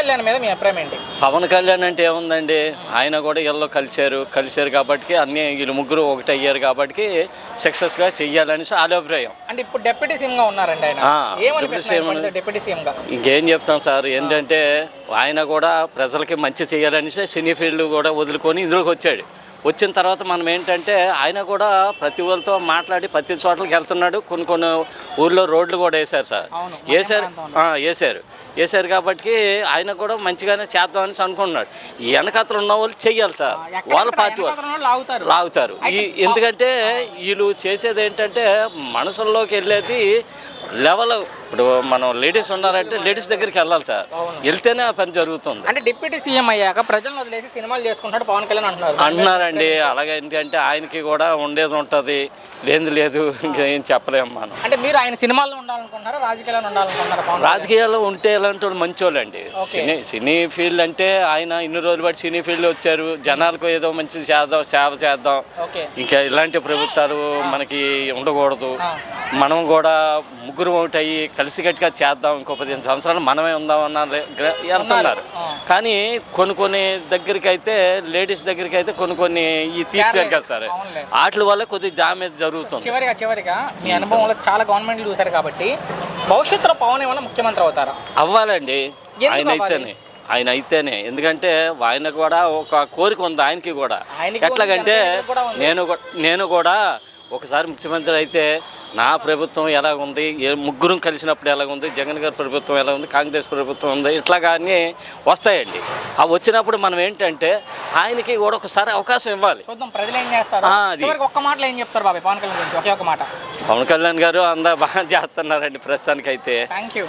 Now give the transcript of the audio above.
కళ్యాణ్ మీద మీ అభిప్రాయం ఏంటి? పవన్ కళ్యాణ్ అంటే ఏముందండి, ఆయన కూడా వీళ్ళు కలిశారు కాబట్టి అన్ని వీళ్ళు ముగ్గురు ఒకటి అయ్యారు కాబట్టి సక్సెస్గా చెయ్యాలని వాళ్ళ అభిప్రాయం. అంటే ఇప్పుడు డిప్యూటీ సీఎంగా ఉన్నారండి ఆయన. డిప్యూటీ సీఎంగా ఇంకేం చెప్తాం సార్, ఏంటంటే ఆయన కూడా ప్రజలకి మంచి చేయాలనేసి సినీ ఫీల్డ్ కూడా వదులుకొని ఇందులోకి వచ్చాడు. వచ్చిన తర్వాత మనం ఏంటంటే ఆయన కూడా ప్రతి ఊరితో మాట్లాడి ప్రతి చోట్లకి వెళ్తున్నాడు. కొన్ని ఊర్లో రోడ్లు కూడా వేశారు సార్, వేశారు కాబట్టి ఆయన కూడా మంచిగానే చేద్దామని అనుకుంటున్నాడు. ఈ వెనకతలు ఉన్న వాళ్ళు చెయ్యాలి సార్, వాళ్ళ పార్టీ వాళ్ళు లాగుతారు. ఎందుకంటే వీళ్ళు చేసేది ఏంటంటే మనసుల్లోకి వెళ్ళేది లెవెల్. ఇప్పుడు మనం లేడీస్ ఉన్నారంటే లేడీస్ దగ్గరికి వెళ్ళాలి సార్, వెళ్తేనే ఆ పని జరుగుతుంది. అంటే డిప్యూటీ సీఎం అయ్యాక ప్రజలను వదిలేసి సినిమాలు చేసుకుంటాడు పవన్ కళ్యాణ్ అంటున్నారండి. అలాగే ఎందుకంటే ఆయనకి కూడా ఉండేది ఉంటుంది, లేదు ఇంకేం చెప్పలేము మనం. అంటే మీరు ఆయన సినిమాల్లో ఉండాలనుకుంటున్నారా, రాజకీయాల్లో ఉండాలనుకుంటున్నారా? రాజకీయాల్లో ఉంటే ఎలాంటి వాళ్ళు మంచోళ్ళండి. సినీ ఫీల్డ్ అంటే ఆయన ఇన్ని రోజులు బట్టి సినీ ఫీల్డ్ వచ్చారు, జనాలకు ఏదో మంచిది చేద్దాం, సేవ చేద్దాం, ఇంకా ఇలాంటి ప్రభుత్వాలు మనకి ఉండకూడదు. మనం కూడా ముగ్గురు ఒకటి అయ్యి కలిసికట్టుగా చేద్దాం, ఇంకో 15 సంవత్సరాలు మనమే ఉందామన్న వెళ్తున్నారు. కానీ కొన్ని దగ్గరికి అయితే లేడీస్ దగ్గరికి అయితే కొన్ని తీసుకెళ్ళి కదా సార్, వాటి వల్ల కొద్దిగా డ్యామేజ్ జరుగుతుంది. చివరిగా మీ అనుభవంలో చాలా గవర్నమెంట్లు చూశారు కాబట్టి భవిష్యత్తులో పవన్ ఏమైనా ముఖ్యమంత్రి అవుతారా? అవ్వాలండి, ఆయన అయితేనే. ఎందుకంటే ఆయన కూడా ఒక కోరిక ఉంది ఆయనకి కూడా. ఎట్లాగంటే నేను కూడా ఒకసారి ముఖ్యమంత్రి అయితే నా ప్రభుత్వం ఎలాగుంది, ముగ్గురం కలిసినప్పుడు ఎలాగుంది, జగన్ గారి ప్రభుత్వం ఎలా ఉంది, కాంగ్రెస్ ప్రభుత్వం ఉంది, ఇట్లా కానీ వస్తాయండి. అవి వచ్చినప్పుడు మనం ఏంటంటే ఆయనకి కూడా ఒకసారి అవకాశం ఇవ్వాలి. ప్రజలు ఏం చేస్తారు, ఒక్క మాటలో ఏం చెప్తారు బాబాయ్ పవన్ కళ్యాణ్ గురించి? ఒకే ఒక మాట. పవన్ కళ్యాణ్ గారు బాగా చేస్తున్నారండి ప్రస్తుతానికైతే. Thank you.